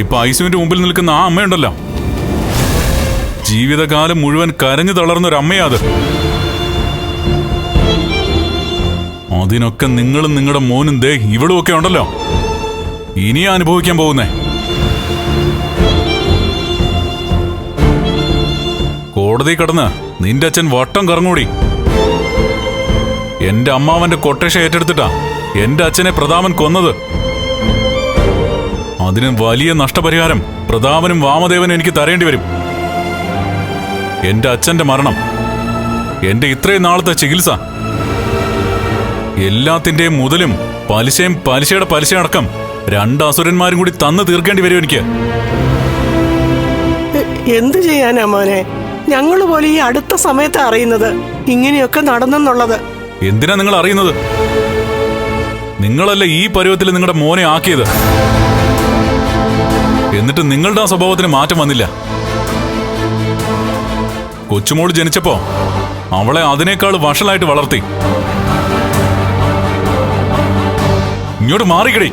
ഇപ്പൊ ഐസിയുവിന്റെ മുമ്പിൽ നിൽക്കുന്ന ആ അമ്മയുണ്ടല്ലോ, ജീവിതകാലം മുഴുവൻ കരഞ്ഞു തളർന്നൊരമ്മയാ അത്. അതിനൊക്കെ നിങ്ങളും നിങ്ങളുടെ മോനും ദേ ഇവളും ഒക്കെ ഉണ്ടല്ലോ ഇനിയാ അനുഭവിക്കാൻ പോകുന്നേ. കോടതി കടന്ന് നിന്റെ അച്ഛൻ വട്ടം കറങ്ങൂടി. എന്റെ അമ്മാവന്റെ കൊട്ടേഷൻ ഏറ്റെടുത്തിട്ടാ എന്റെ അച്ഛനെ പ്രതാപൻ കൊന്നത്. അതിന് വലിയ നഷ്ടപരിഹാരം പ്രതാപനും വാമദേവനും എനിക്ക് തരേണ്ടി വരും. എന്റെ അച്ഛന്റെ മരണം, എന്റെ ഇത്രയും നാളത്തെ ചികിത്സ, എല്ലാത്തിന്റെയും മുതലും പലിശയും പലിശയുടെ പലിശയടക്കം 2 അസുരന്മാരും കൂടി തന്നു തീർക്കേണ്ടി വരും എനിക്ക്. എന്തു ചെയ്യാനാ മോനെ, ഞങ്ങള് പോലെ ഈ അടുത്ത സമയത്ത് അറിയുന്നത് ഇങ്ങനെയൊക്കെ നടന്നെന്നുള്ളത്. എന്തിനാ നിങ്ങൾ അറിയുന്നത്? നിങ്ങളല്ലേ ഈ പരുവത്തിൽ നിങ്ങളുടെ മോനെ ആക്കിയത്. എന്നിട്ട് നിങ്ങളുടെ ആ സ്വഭാവത്തിന് മാറ്റം വന്നില്ല. കൊച്ചുമോൾ ജനിച്ചപ്പോ അവളെ അതിനേക്കാൾ വഷളായിട്ട് വളർത്തി. ഇങ്ങോട്ട് മാറിക്കടി.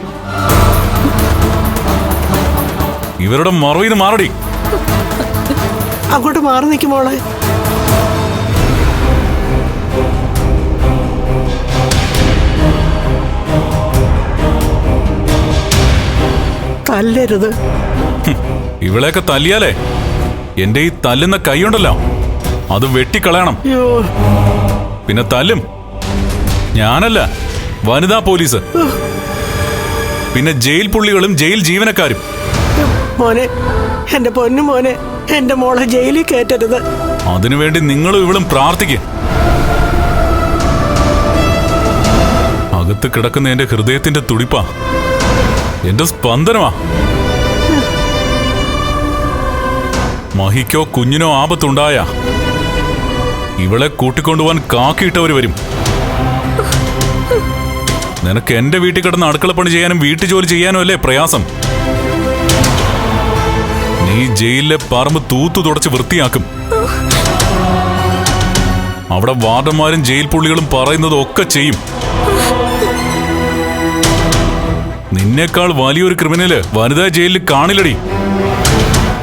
ഇവരുടെ മറവിന്ന് മാറടി. അങ്ങോട്ട് മാറി നിൽക്കും മോളെ. തല്ലരുത്. ഇവളെയൊക്കെ തല്ലിയാലേ എന്റെ ഈ തല്ലുന്ന കൈയുണ്ടല്ലോ അത് വെട്ടിക്കളയണം. പിന്നെ തല്ലും ഞാനല്ല, വനിതാ പോലീസ്, പിന്നെ ജയിൽ പുള്ളികളും ജയിൽ ജീവനക്കാരും. മോനെ, എന്റെ പൊന്നു മോനെ, എന്റെ മോളെ ജയിലിൽ കയറ്റരുത്. അതിനുവേണ്ടി നിങ്ങളും ഇവളും പ്രാർത്ഥിക്കും. അകത്ത് കിടക്കുന്ന എന്റെ ഹൃദയത്തിന്റെ തുടിപ്പാ, എന്റെ സ്പന്ദനമാ. മഹിക്കോ കുഞ്ഞിനോ ആപത്തുണ്ടായ ഇവളെ കൂട്ടിക്കൊണ്ടുപോവാൻ കാക്കിയിട്ടവര് വരും. നിനക്ക് എന്റെ വീട്ടിൽ കിടന്ന് അടുക്കളപ്പണി ചെയ്യാനും വീട്ടുജോലി ചെയ്യാനും അല്ലേ പ്രയാസം? നീ ജയിലിലെ പറമ്പ് തൂത്തു തുടച്ച് വൃത്തിയാക്കും. അവിടെ വാർഡന്മാരും ജയിൽ പുള്ളികളും പറയുന്നതും ഒക്കെ ചെയ്യും. നിന്നേക്കാൾ വലിയൊരു ക്രിമിനല് വനിതാ ജയിലിൽ കാണില്ലടി.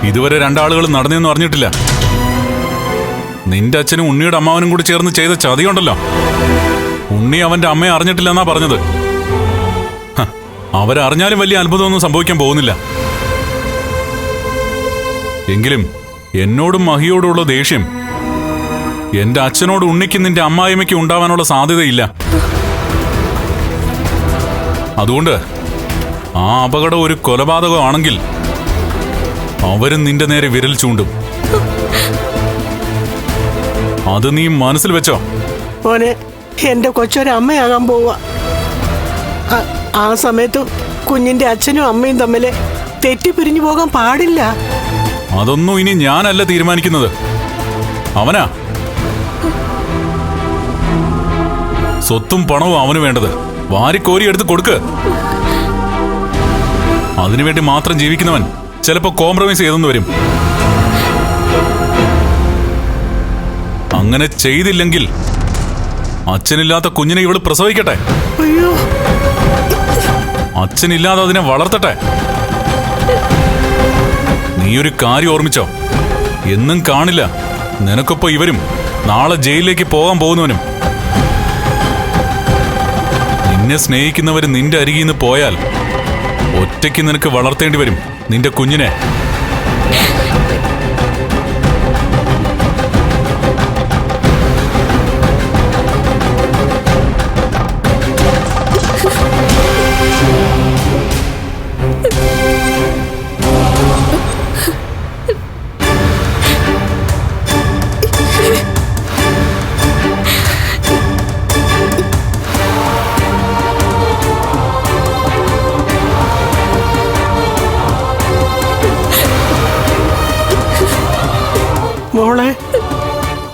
ഇതുവരെ 2 ആളുകളും നടന്നെന്ന് അറിഞ്ഞിട്ടില്ല. നിന്റെ അച്ഛനും ഉണ്ണിയുടെ അമ്മാവനും കൂടി ചേർന്ന് ചെയ്ത ചതിയുണ്ടല്ലോ, ഉണ്ണി അവന്റെ അമ്മയെ അറിഞ്ഞിട്ടില്ല എന്നാ പറഞ്ഞത്. അവരറിഞ്ഞാലും വലിയ അത്ഭുതമൊന്നും സംഭവിക്കാൻ പോകുന്നില്ല. എങ്കിലും എന്നോടും മഹിയോടുള്ള ദേഷ്യം എന്റെ അച്ഛനോട് ഉണ്ണിക്ക് നിന്റെ അമ്മായിമ്മയ്ക്ക് ഉണ്ടാവാനുള്ള സാധ്യതയില്ല. അതുകൊണ്ട് ആ അപകടം ഒരു കൊലപാതകമാണെങ്കിൽ അവരും നിന്റെ നേരെ വിരൽ ചൂണ്ടും. അത് നീ മനസ്സിൽ വെച്ചോ. മോനെ, എന്റെ കൊച്ചൊരമ്മയാകാൻ പോവുക. ആ സമയത്ത് കുഞ്ഞിന്റെ അച്ഛനും അമ്മയും തമ്മില് തെറ്റിപ്പിരിഞ്ഞു പോകാൻ പാടില്ല. അതൊന്നും ഇനി ഞാനല്ല തീരുമാനിക്കുന്നത്, അവനാ. സ്വത്തും പണവും അവന് വേണ്ടത്, വാരിക്കോരി എടുത്ത് കൊടുക്ക്. അതിനുവേണ്ടി മാത്രം ജീവിക്കുന്നവൻ ചിലപ്പോ കോംപ്രമൈസ് ചെയ്തെന്ന് വരും. അങ്ങനെ ചെയ്തില്ലെങ്കിൽ അച്ഛനില്ലാത്ത കുഞ്ഞിനെ ഇവള് പ്രസവിക്കട്ടെ. അയ്യോ, അച്ഛനില്ലാതെ അതിനെ വളർത്തട്ടെ. നീയൊരു കാര്യം ഓർമ്മിച്ചോ, എന്നും കാണില്ല നിനക്കൊപ്പം ഇവരും നാളെ ജയിലിലേക്ക് പോകാൻ പോകുന്നവനും. നിന്നെ സ്നേഹിക്കുന്നവര് നിന്റെ അരികിൽ നിന്ന് പോയാൽ ഒറ്റയ്ക്ക് നിനക്ക് വളർത്തേണ്ടി വരും നിന്റെ കുഞ്ഞിനെ. മോളെ,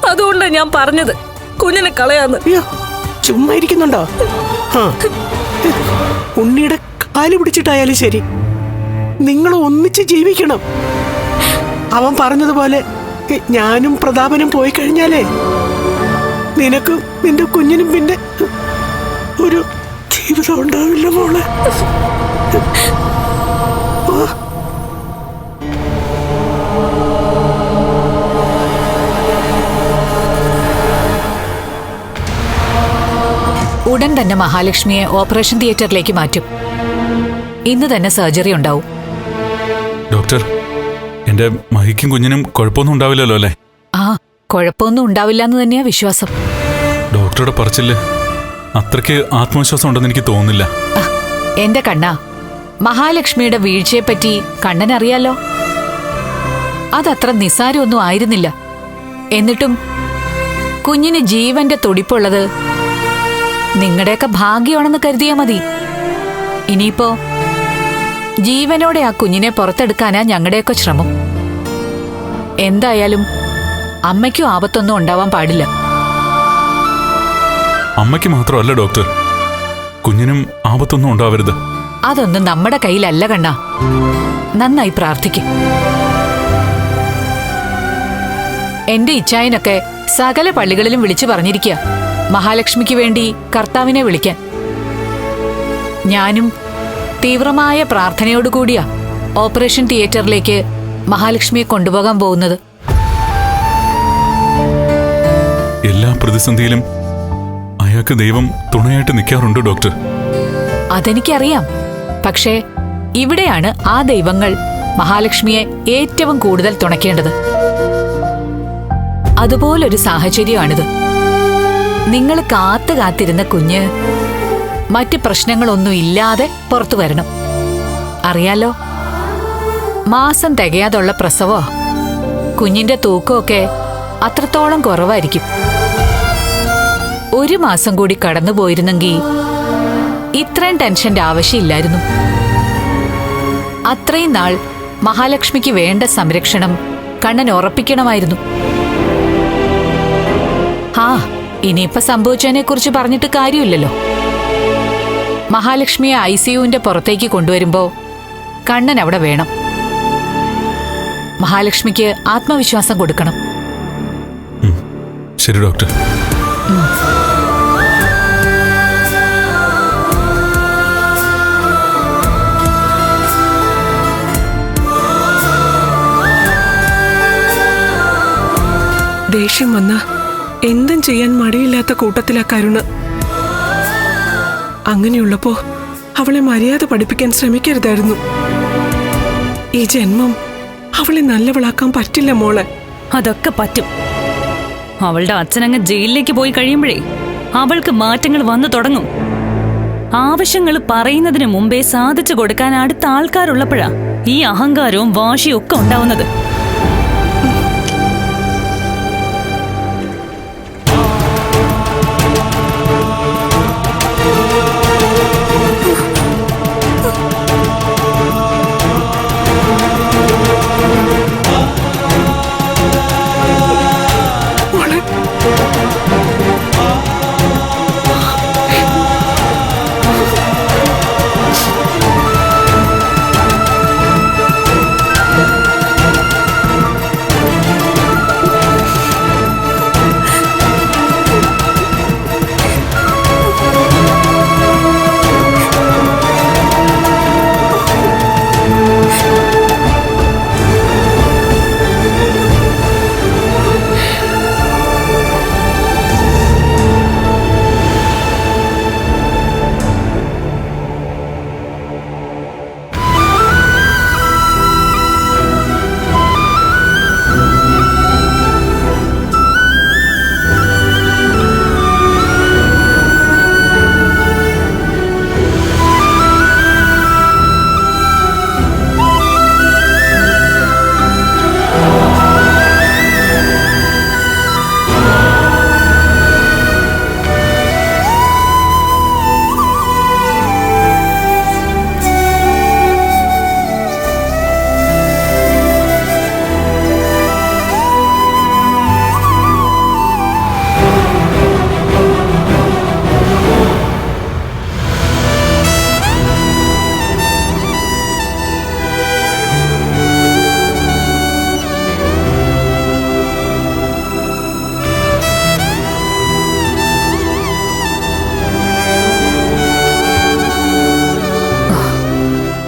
അതുകൊണ്ടാ ഞാൻ പറഞ്ഞത് കുഞ്ഞിനെ കളയാന്ന്. അയ്യോ, ചുമ്മാ ഇരിക്കുന്നുണ്ടോ? ഉണ്ണിയുടെ കാല് പിടിച്ചിട്ടായാലും ശരി, നിങ്ങൾ ഒന്നിച്ച് ജീവിക്കണം. അവൻ പറഞ്ഞതുപോലെ ഞാനും പ്രതാപനും പോയി കഴിഞ്ഞാലേ നിനക്കും നിന്റെ കുഞ്ഞിനും പിന്നെ ഒരു ജീവിതം ഉണ്ടാവില്ല മോളെ. തന്നെ മഹാലക്ഷ്മിയെ ഓപ്പറേഷൻ തിയേറ്ററിലേക്ക് മാറ്റും. ഇന്ന് തന്നെ സർജറി ഉണ്ടാവും. ഡോക്ടർ, എന്റെ മഹിക്കും കുഞ്ഞിനും കുഴപ്പമൊന്നും ഉണ്ടാവില്ലല്ലോ അല്ലേ? ആ, കുഴപ്പമൊന്നും ഉണ്ടാവില്ല എന്ന് തന്നെയാ വിശ്വാസം. ഡോക്ടറുടെ പറച്ചില് അത്രയ്ക്ക് ആത്മവിശ്വാസം ഉണ്ടെന്ന് എനിക്ക് തോന്നുന്നില്ല. എന്റെ കണ്ണ, മഹാലക്ഷ്മിയുടെ വീഴ്ചയെപ്പറ്റി കണ്ണനറിയാലോ. അതത്ര നിസ്സാരമൊന്നും ആയിരുന്നില്ല. എന്നിട്ടും കുഞ്ഞിന് ജീവന്റെ തുടിപ്പുള്ളത് നിങ്ങളുടെയൊക്കെ ഭാഗ്യമാണെന്ന് കരുതിയാ മതി. ഇനിയിപ്പോ ജീവനോടെ ആ കുഞ്ഞിനെ പുറത്തെടുക്കാനാ ഞങ്ങളുടെയൊക്കെ ശ്രമം. എന്തായാലും അമ്മയ്ക്കും ആപത്തൊന്നും ഉണ്ടാവാൻ പാടില്ല. അമ്മയ്ക്ക് മാത്രമല്ല ഡോക്ടർ, കുഞ്ഞിനും ആപത്തൊന്നും ഉണ്ടാവരുത്. അതൊന്നും നമ്മുടെ കയ്യിലല്ല കണ്ണ. നന്നായി പ്രാർത്ഥിക്കും. എന്റെ ഇച്ഛായനൊക്കെ സകല പള്ളികളിലും വിളിച്ചു പറഞ്ഞിരിക്കുക മഹാലക്ഷ്മിക്ക് വേണ്ടി കർത്താവിനെ വിളിക്കാൻ. ഞാനും തീവ്രമായ പ്രാർത്ഥനയോടുകൂടിയാ ഓപ്പറേഷൻ തിയേറ്ററിലേക്ക് മഹാലക്ഷ്മിയെ കൊണ്ടുപോകാൻ പോകുന്നത്. എല്ലാ പ്രതിസന്ധിയിലും അയാൾക്ക് ദൈവം തുണയായിട്ട് നിൽക്കാറുണ്ട് ഡോക്ടർ. അതെനിക്കറിയാം. പക്ഷേ ഇവിടെയാണ് ആ ദൈവങ്ങൾ മഹാലക്ഷ്മിയെ ഏറ്റവും കൂടുതൽ തുണയ്ക്കേണ്ടത്. അതുപോലൊരു സാഹചര്യമാണിത്. നിങ്ങൾ കാത്തിരുന്ന കുഞ്ഞ് മറ്റ് പ്രശ്നങ്ങളൊന്നും ഇല്ലാതെ പുറത്തു വരണം. അറിയാലോ, മാസം തികയാതുള്ള പ്രസവോ. കുഞ്ഞിന്റെ തൂക്കമൊക്കെ അത്രത്തോളം കുറവായിരിക്കും. 1 മാസം കൂടി കടന്നുപോയിരുന്നെങ്കിൽ ഇത്രയും ടെൻഷന്റെ ആവശ്യമില്ലായിരുന്നു. അത്രയും നാൾ മഹാലക്ഷ്മിക്ക് വേണ്ട സംരക്ഷണം കണ്ണൻ ഉറപ്പിക്കണമായിരുന്നു. ആ, ഇനിയിപ്പൊ സംഭവിച്ചതിനെ കുറിച്ച് പറഞ്ഞിട്ട് കാര്യമില്ലല്ലോ. മഹാലക്ഷ്മിയെ ICUവിന്റെ പുറത്തേക്ക് കൊണ്ടുവരുമ്പോ കണ്ണൻ അവിടെ വേണം. മഹാലക്ഷ്മിക്ക് ആത്മവിശ്വാസം കൊടുക്കണം. ശരി ഡോക്ടർ. ദേഷ്യം വന്ന എന്തും ചെയ്യാൻ മടിയില്ലാത്ത കൂട്ടത്തിലാ കരുണ. അങ്ങനെയുള്ളപ്പോ അവളെ മര്യാദ പഠിപ്പിക്കാൻ ശ്രമിക്കരുതായിരുന്നു. ഈ ജന്മം അവളെ നല്ലവളാക്കാൻ പറ്റില്ല മോളെ. അതൊക്കെ പറ്റും. അവളുടെ അച്ഛനങ്ങ് ജയിലിലേക്ക് പോയി കഴിയുമ്പോഴേ അവൾക്ക് മാറ്റങ്ങൾ വന്നു തുടങ്ങും. ആവശ്യങ്ങൾ പറയുന്നതിന് മുമ്പേ സാധിച്ചു കൊടുക്കാൻ അടുത്ത ആൾക്കാരുള്ളപ്പോഴാ ഈ അഹങ്കാരവും വാശിയും ഒക്കെ ഉണ്ടാവുന്നത്.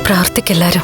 പ്രാർത്ഥിക്കെല്ലാരും.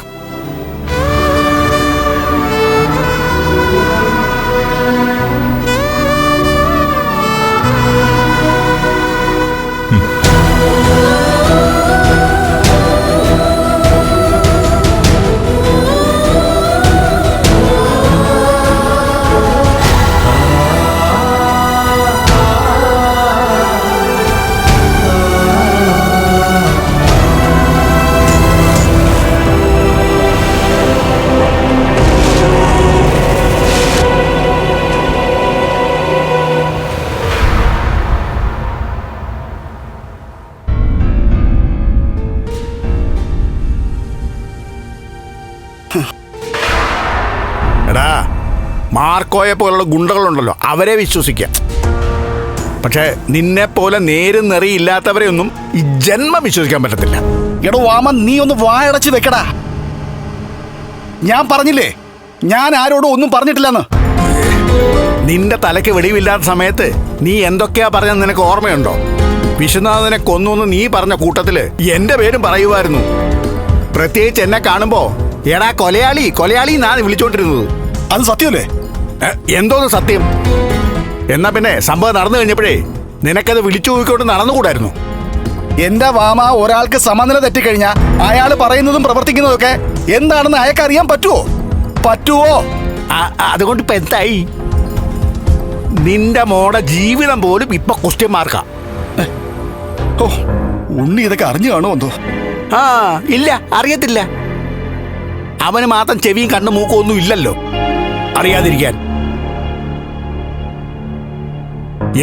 എടാ, മാർക്കോയെ പോലുള്ള ഗുണ്ടകളുണ്ടല്ലോ, അവരെ വിശ്വസിക്കാം. പക്ഷെ നിന്നെ പോലെ നേരും നെറിയില്ലാത്തവരെ ഒന്നും ഈ ജന്മം വിശ്വസിക്കാൻ പറ്റത്തില്ല. എടോ വാമ, നീ ഒന്ന് വായടച്ച് വെക്കടാ. ഞാൻ പറഞ്ഞില്ലേ, ഞാൻ ആരോടും ഒന്നും പറഞ്ഞിട്ടില്ലെന്ന്. നിന്റെ തലയ്ക്ക് വെടിവില്ലാത്ത സമയത്ത് നീ എന്തൊക്കെയാ പറഞ്ഞത് നിനക്ക് ഓർമ്മയുണ്ടോ? വിശ്വനാഥനെ കൊന്നു നീ പറഞ്ഞ കൂട്ടത്തില് എന്റെ പേരും പറയുമായിരുന്നു. പ്രത്യേകിച്ച് എന്നെ കാണുമ്പോ എടാ കൊലയാളി കൊലയാളി എന്നാണ് വിളിച്ചോണ്ടിരുന്നത്. അത് സത്യമല്ലേ? എന്തോന്ന് സത്യം? എന്നാ പിന്നെ സംഭവം നടന്നു കഴിഞ്ഞപ്പോഴേ നിനക്കത് വിളിച്ചു നോക്കിക്കൊണ്ട് നടന്നുകൂടായിരുന്നു? എന്റെ വാമ, ഒരാൾക്ക് സമനില തെറ്റിക്കഴിഞ്ഞാ അയാൾ പറയുന്നതും പ്രവർത്തിക്കുന്നതും ഒക്കെ എന്താണെന്ന് അയാൾക്ക് അറിയാൻ പറ്റുവോ? അതുകൊണ്ട് ഇപ്പൊ എന്തായി? നിന്റെ മോടെ ജീവിതം പോലും ഇപ്പൊ ക്വസ്റ്റ്യൻ മാർക്കാ. ഓ, ഉണ്ണി ഇതൊക്കെ അറിഞ്ഞു കാണുമോ എന്തോ? ഇല്ല, അറിയത്തില്ല. അവന് മാത്രം ചെവിയും കണ്ണും മൂക്കും ഒന്നും ഇല്ലല്ലോ അറിയാതിരിക്കാൻ.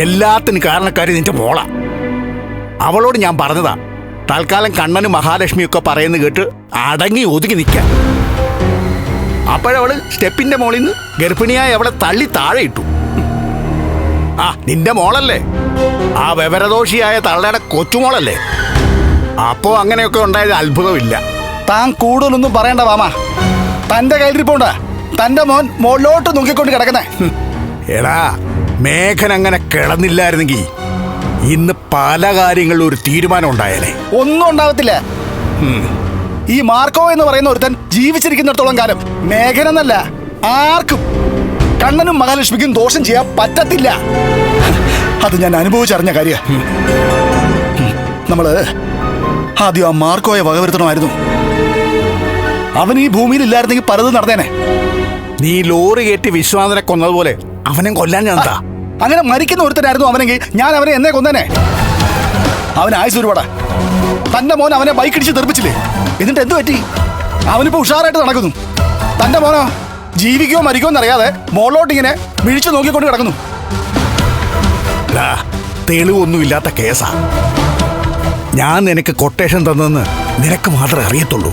എല്ലാത്തിനും കാരണക്കാരി നിന്റെ മോള. അവളോട് ഞാൻ പറഞ്ഞതാ, തൽക്കാലം കണ്ണനും മഹാലക്ഷ്മിയൊക്കെ പറയുന്നത് കേട്ട് അടങ്ങി ഒതുങ്ങി നിൽക്കാൻ. അപ്പോഴവള് സ്റ്റെപ്പിന്റെ മോളിൽ നിന്ന് ഗർഭിണിയായി അവളെ തള്ളി താഴെ ഇട്ടു. നിന്റെ മോളല്ലേ, ആ വിവരദോഷിയായ തള്ളയുടെ കൊച്ചുമോളല്ലേ. അപ്പോ അങ്ങനെയൊക്കെ ഉണ്ടായത് അത്ഭുതമില്ല. താൻ കൂടുതലൊന്നും പറയണ്ട വാമ. തന്റെ കയ്യിലിരിപ്പോണ്ടാ തന്റെ മോൻ മോളിലോട്ട് നോക്കിക്കൊണ്ട് കിടക്കുന്നേ. എടാ, മേഘൻ അങ്ങനെ കിടന്നില്ലായിരുന്നെങ്കിൽ ഇന്ന് പല കാര്യങ്ങളിലും ഒരു തീരുമാനം ഉണ്ടായേനെ. ഒന്നും ഉണ്ടാവത്തില്ല. ഈ മാർക്കോ എന്ന് പറയുന്ന ഒരുത്തൻ ജീവിച്ചിരിക്കുന്നിടത്തോളം കാലം മേഘനെന്നല്ല ആർക്കും, കണ്ണനും മഹാലക്ഷ്മിക്കും ദോഷം ചെയ്യാൻ പറ്റത്തില്ല. അത് ഞാൻ അനുഭവിച്ചറിഞ്ഞ കാര്യ. നമ്മള് ആദ്യം ആ മാർക്കോയെ വകവരുത്തണമായിരുന്നു. അവൻ ഈ ഭൂമിയിൽ ഇല്ലായിരുന്നെങ്കിൽ പലതും നടന്നേനെ. നീ ലോറി കയറ്റി വിശ്വാസനെ കൊന്നതുപോലെ അവനെ കൊല്ലാൻ ഞാനെന്താ? അങ്ങനെ മരിക്കുന്ന ഒരുത്തനായിരുന്നു അവനെങ്കിൽ ഞാൻ അവനെ എന്നെ കൊന്നേനെ. അവൻ ആയുസ് ഒരുപാടാ. തന്റെ മോൻ അവനെ ബൈക്കിടിച്ച് തെറിപ്പിച്ചില്ലേ? എന്നിട്ട് എന്ത് പറ്റി? അവനിപ്പോ ഉഷാറായിട്ട് നടക്കുന്നു. തന്റെ മോനോ ജീവിക്കോ മരിക്കോ എന്നറിയാതെ മോളോട്ട് ഇങ്ങനെ മിഴിച്ചു നോക്കിക്കൊണ്ട് കിടക്കുന്നു. തെളിവൊന്നും ഇല്ലാത്ത കേസാ. ഞാൻ നിനക്ക് കൊട്ടേഷൻ തന്നെന്ന് നിനക്ക് മാത്രമേ അറിയത്തുള്ളൂ.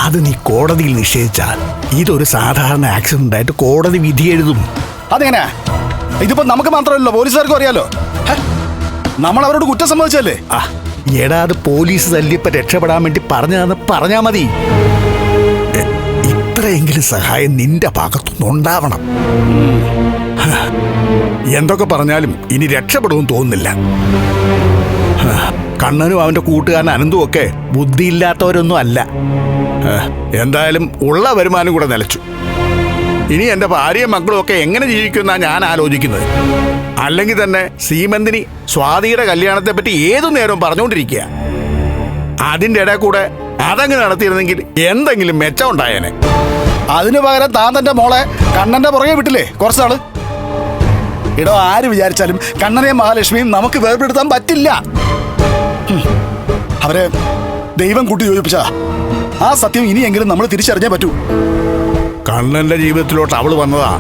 അത് നീ കോടതിയിൽ നിഷേധിച്ചാൽ ഇതൊരു സാധാരണ ആക്സിഡന്റ് ആയിട്ട് കോടതി വിധി എഴുതും. അതെങ്ങനെയാ? ഇതിപ്പോ നമുക്ക് മാത്രമല്ലോ, പോലീസുകാർക്കും അറിയാലോ. നമ്മൾ അവരോട് കുറ്റം സമ്മതിച്ചല്ലേ? എടാ, അത് പോലീസ് തല്ലിയപ്പോ രക്ഷപ്പെടാൻ വേണ്ടി പറഞ്ഞാ മതി. ഇത്രയെങ്കിലും സഹായം നിന്റെ ഭാഗത്തുനിന്ന് ഉണ്ടാവണം. എന്തൊക്കെ പറഞ്ഞാലും ഇനി രക്ഷപ്പെടുമെന്ന് തോന്നുന്നില്ല. കണ്ണനും അവന്റെ കൂട്ടുകാരൻ അനന്തും ഒക്കെ ബുദ്ധിയില്ലാത്തവരൊന്നും അല്ല. എന്തായാലും ഉള്ള വരുമാനം കൂടെ നിലച്ചു. ഇനി എന്റെ ഭാര്യയും മക്കളും ഒക്കെ എങ്ങനെ ജീവിക്കുമെന്നാ ഞാൻ ആലോചിക്കുന്നത്. അല്ലെങ്കിൽ തന്നെ സീമന്തിനി സ്വാതിയുടെ കല്യാണത്തെ പറ്റി ഏതു നേരവും പറഞ്ഞുകൊണ്ടിരിക്കുക. അതിന്റെ ഇടയിൽ കൂടെ അതങ്ങ് നടത്തിയിരുന്നെങ്കിൽ എന്തെങ്കിലും മെച്ചം ഉണ്ടായേനെ. അതിനു പകരം താൻ തന്റെ മോളെ കണ്ണന്റെ പുറകെ വിട്ടില്ലേ കുറച്ചാള്? ഇടോ, ആര് വിചാരിച്ചാലും കണ്ണനെയും മഹാലക്ഷ്മിയും നമുക്ക് വേർപെടുത്താൻ പറ്റില്ല. അവരെ ദൈവം കൂട്ടി യോജിപ്പിച്ച ആ സത്യം ഇനിയെങ്കിലും നമ്മൾ തിരിച്ചറിഞ്ഞേ പറ്റൂ. കണ്ണന്റെ ജീവിതത്തിലോട്ട് അവള് വന്നതാ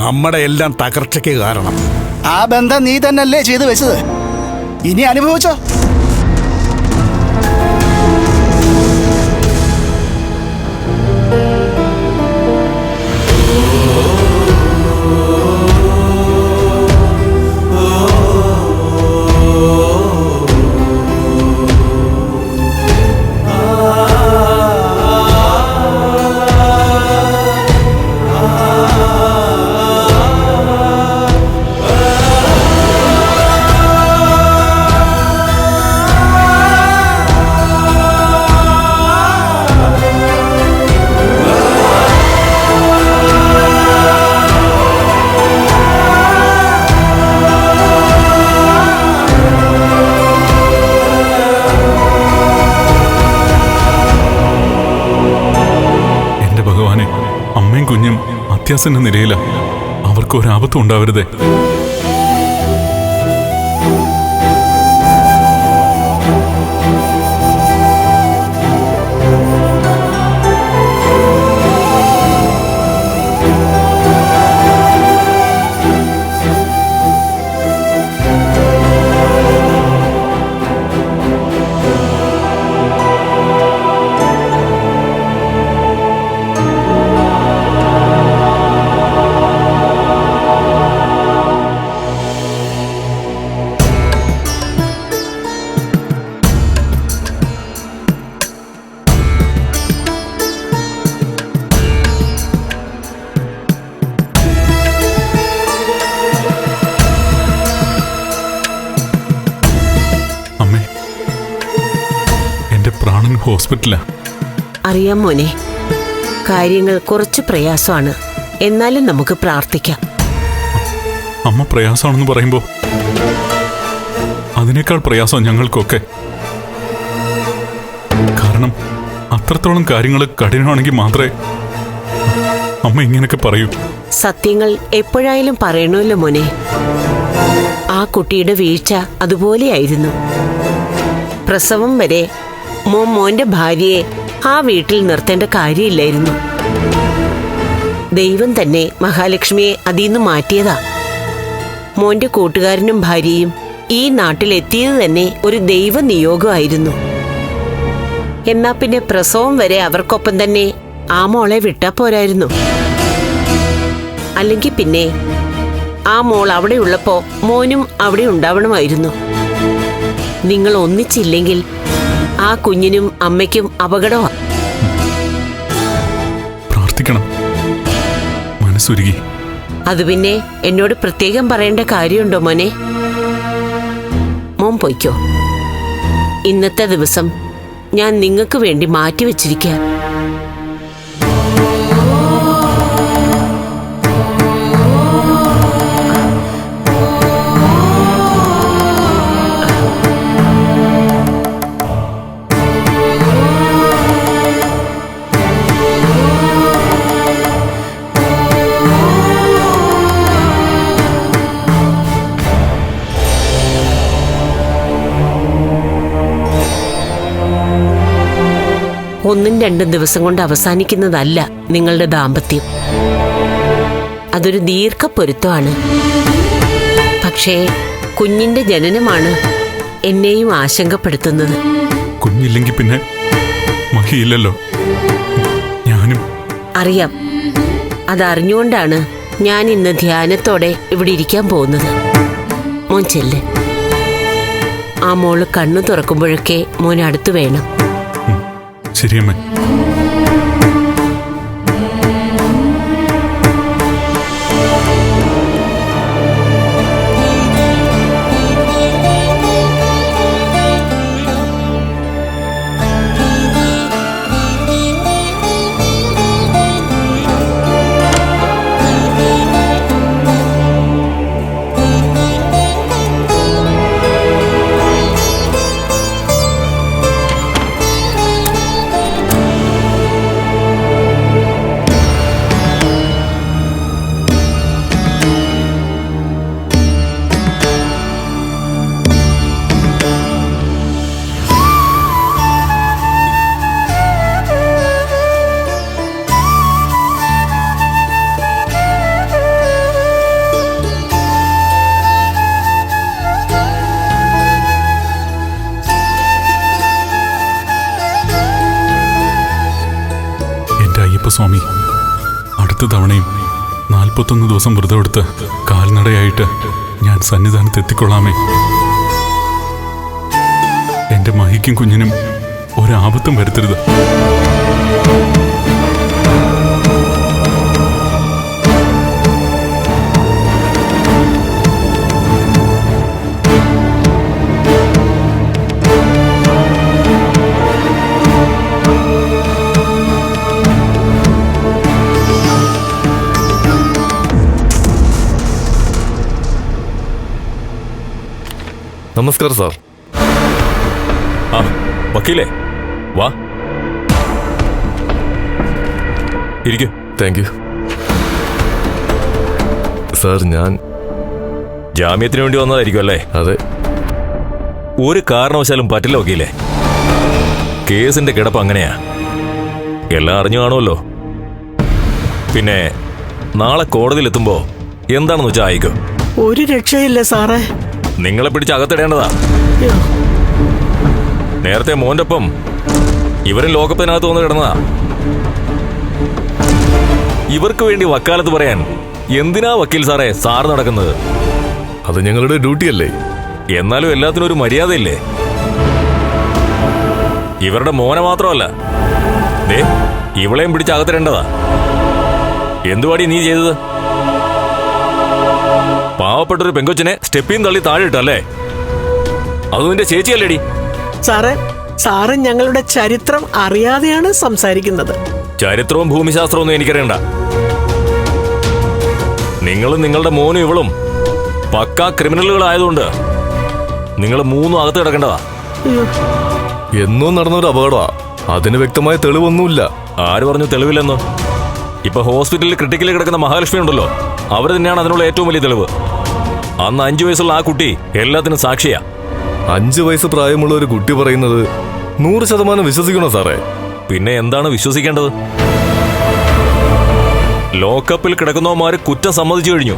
നമ്മുടെ എല്ലാം തകർച്ചയ്ക്ക് കാരണം. ആ ബന്ധം നീ തന്നെയല്ലേ ചെയ്തു വെച്ചത്? ഇനി അനുഭവിച്ചോ? അമ്മയും കുഞ്ഞും അത്യാസന്ന നിലയില. അവർക്ക് ഒരാപത്തും ഉണ്ടാവരുതേ. ഹോസ്പിറ്റലാ. അറിയാം മോനെ, കാര്യങ്ങൾ കുറച്ച് പ്രയാസമാണ്. എന്നാലും നമുക്ക് പ്രാർത്ഥിക്കാം. അമ്മ പ്രയാസമാണെന്ന് പറയുമ്പോ അതിനേക്കാൾ പ്രയാസം ഞങ്ങൾക്കൊക്കെ. കാരണം അത്രത്തോളം കാര്യങ്ങൾ കഠിനമാണെങ്കിൽ മാത്രമേ അമ്മ ഇങ്ങനെയൊക്കെ പറയൂ. സത്യങ്ങൾ എപ്പോഴായാലും പറയണമല്ലോ മോനെ. ആ കുട്ടിയുടെ വീഴ്ച അതുപോലെയായിരുന്നു. പ്രസവം വരെ മോന്റെ ഭാര്യയെ ആ വീട്ടിൽ നിർത്തേണ്ട കാര്യമില്ലായിരുന്നു. ദൈവം തന്നെ മഹാലക്ഷ്മിയെ അതിന്ന് മാറ്റിയതാ. മോന്റെ കൂട്ടുകാരനും ഭാര്യയും ഈ നാട്ടിലെത്തിയത് തന്നെ ഒരു ദൈവ നിയോഗമായിരുന്നു. എന്നാ പിന്നെ പ്രസവം വരെ അവർക്കൊപ്പം തന്നെ ആ മോളെ വിട്ടാ പോരായിരുന്നു. അല്ലെങ്കിൽ പിന്നെ ആ മോൾ അവിടെ ഉള്ളപ്പോ മോനും അവിടെ ഉണ്ടാവണമായിരുന്നു. നിങ്ങൾ ഒന്നിച്ചില്ലെങ്കിൽ ആ കുഞ്ഞിനും അമ്മയ്ക്കും അപകടമാ. പ്രാർത്ഥിക്കണം, മനസ്സുരുകി. അത് പിന്നെ എന്നോട് പ്രത്യേകം പറയേണ്ട കാര്യമുണ്ടോ മോനെ? മോൻ പൊയ്ക്കോ. ഇന്നത്തെ ദിവസം ഞാൻ നിങ്ങൾക്ക് വേണ്ടി മാറ്റിവെച്ചിരിക്കുക. ഒന്നും രണ്ടും ദിവസം കൊണ്ട് അവസാനിക്കുന്നതല്ല നിങ്ങളുടെ ദാമ്പത്യം. അതൊരു ദീർഘപ്പൊരുത്തമാണ്. പക്ഷേ കുഞ്ഞിന്റെ ജനനമാണ് എന്നെയും ആശങ്കപ്പെടുത്തുന്നത്. കുഞ്ഞില്ലെങ്കിൽ പിന്നെ മഹിയില്ലല്ലോ. ഞാനും അറിയാം. അതറിഞ്ഞുകൊണ്ടാണ് ഞാൻ ഇന്ന് ധ്യാനത്തോടെ ഇവിടെ ഇരിക്കാൻ പോകുന്നത്. മോൻ ചെല്ല്. ആ മോള് കണ്ണു തുറക്കുമ്പോഴൊക്കെ മോൻ അടുത്തു വേണം. ശരിയമ്മേ. സ്വാമി, അടുത്ത തവണയും 41 ദിവസം വ്രതമെടുത്ത് കാൽനടയായിട്ട് ഞാൻ സന്നിധാനത്ത് എത്തിക്കൊള്ളാമേ. എന്റെ മഹിക്കും കുഞ്ഞിനും ഒരാപത്തും വരുത്തരുത്. നമസ്കാരം സാർ. ആ വക്കീലേ, വാ ഇരിക്കൂ. Thank you sir. ഞാൻ ജാമ്യത്തിന് വേണ്ടി വന്നതായിരിക്കും അല്ലേ? അതെ. ഒരു കാരണവശാലും പറ്റില്ല വക്കീലേ. കേസിന്റെ കിടപ്പ് അങ്ങനെയാ. എല്ലാം അറിഞ്ഞു കാണുമല്ലോ. പിന്നെ നാളെ കോടതിയിലെത്തുമ്പോ എന്താണെന്ന് വെച്ചാൽ ആയിക്കോ. ഒരു രക്ഷയില്ല സാറേ. നിങ്ങളെ പിടിച്ച് അകത്തിടേണ്ടതാ. നേരത്തെ മോന്റെ ഒപ്പം ഇവരും ലോകപ്പിനകത്ത് വന്ന് കിടന്നതാ. ഇവർക്ക് വേണ്ടി വക്കാലത്ത് പറയാൻ എന്തിനാ വക്കീൽ സാറേ സാർ നടക്കുന്നത്? അത് ഞങ്ങളുടെ ഡ്യൂട്ടിയല്ലേ. എന്നാലും എല്ലാത്തിനും ഒരു മര്യാദയില്ലേ? ഇവരുടെ മോനെ മാത്രമല്ല, ദേ ഇവളെയും പിടിച്ച് അകത്തിടേണ്ടതാ. എന്തുവാടി നീ ചെയ്തത്? പാവപ്പെട്ടൊരു പെങ്കൊച്ചിനെ സ്റ്റെപ്പിയും തള്ളി താഴെ ഇട്ടല്ലേ? അത് നിന്റെ ചേച്ചിയല്ലേടി? സാറേ, സാറ് ഞങ്ങളുടെ ചരിത്രം അറിയാതെയാണ് സംസാരിക്കുന്നത്. ചരിത്രവും ഭൂമിശാസ്ത്രവും ഒന്നും എനിക്കറിയണ്ട. നിങ്ങളും നിങ്ങളുടെ മോനും ഇവളും പക്കാ ക്രിമിനലുകളായതുകൊണ്ട് നിങ്ങൾ മൂന്നും അകത്ത് കിടക്കേണ്ടതാ. എന്നോ നടന്നൊരു അപകടമാ. അതിന് വ്യക്തമായ തെളിവൊന്നുമില്ല. ആര് പറഞ്ഞു തെളിവില്ലെന്ന്? ഇപ്പൊ ഹോസ്പിറ്റലിൽ ക്രിട്ടിക്കലിൽ കിടക്കുന്ന മഹാലക്ഷ്മി ഉണ്ടല്ലോ, അവർ തന്നെയാണ് അതിനുള്ള ഏറ്റവും വലിയ തെളിവ്. അന്ന് 5 വയസ്സുള്ള ആ കുട്ടി എല്ലാത്തിനും സാക്ഷിയാ. 5 വയസ്സ് പ്രായമുള്ള ഒരു കുട്ടി പറയുന്നത് 100% വിശ്വസിക്കണോ സാറേ? പിന്നെ എന്താണ് വിശ്വസിക്കേണ്ടത്? ലോക്കപ്പിൽ കിടക്കുന്നവന്മാര് കുറ്റം സമ്മതിച്ചു കഴിഞ്ഞു.